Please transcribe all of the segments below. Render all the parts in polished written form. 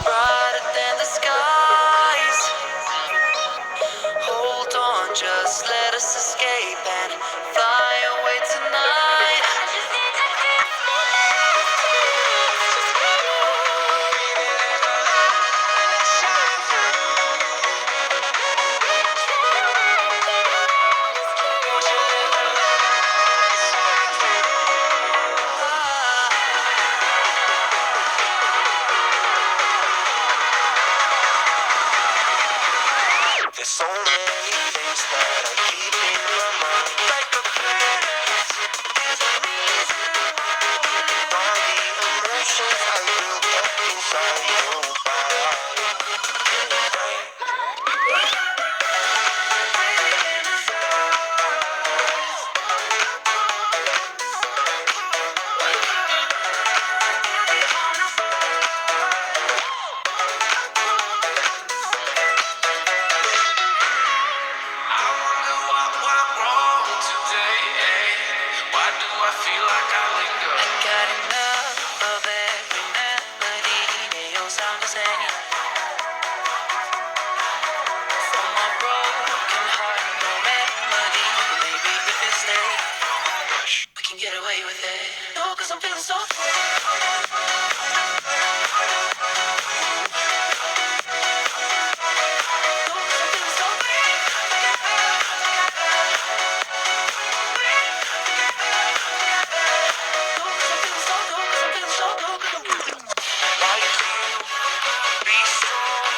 brighter than the skies. Hold on, just let us escape and fly away tonight. I just need to kiss me, just be let the light shine through. Won't you let the light shine through? There's so many things that I keep in my mind, like the planets. There's a reason why all the emotions I built up inside your body. I wonder what went wrong today. Why do I feel like I linger? I got enough of every melody. They all sound the same. From my broken heart, no remedy. Maybe if we stay, we can get away with it. No, 'cause I'm feeling so free. Be strong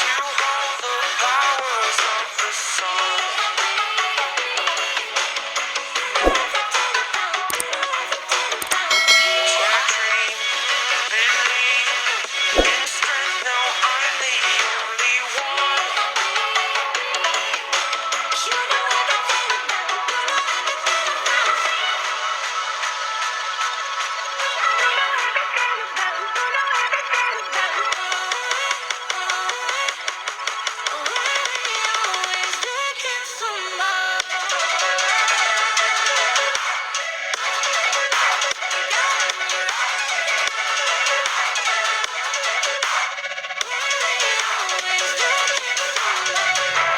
to hold the powers of the sun. Try dream, believe in strength. Now I'm the only one. You know everything always taking so much.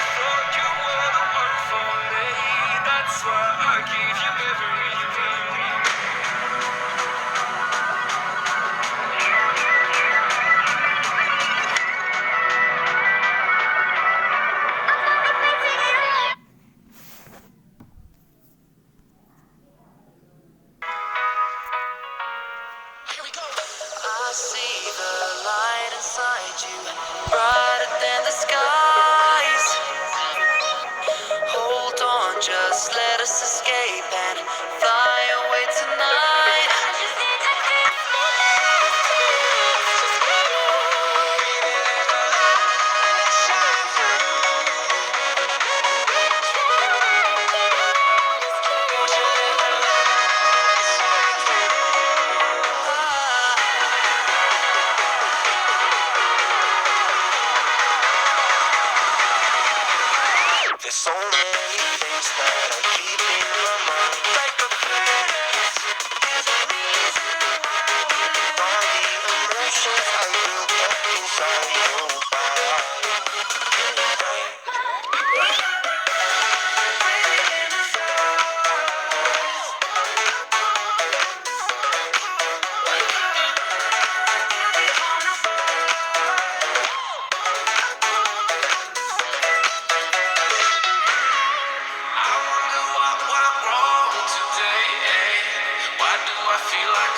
Thought you were the one for me. That's why I gave you everything. Here we go. I see the light inside you, brighter than the skies. Hold on, just let us escape and fly away tonight. I just need to kiss me, just be let the light shine through. Won't you let the light shine through? There's so many things that I keep in my mind, like the planets. There's a reason why all the emotions I built up inside your body. I wonder what went wrong today. Why do I feel like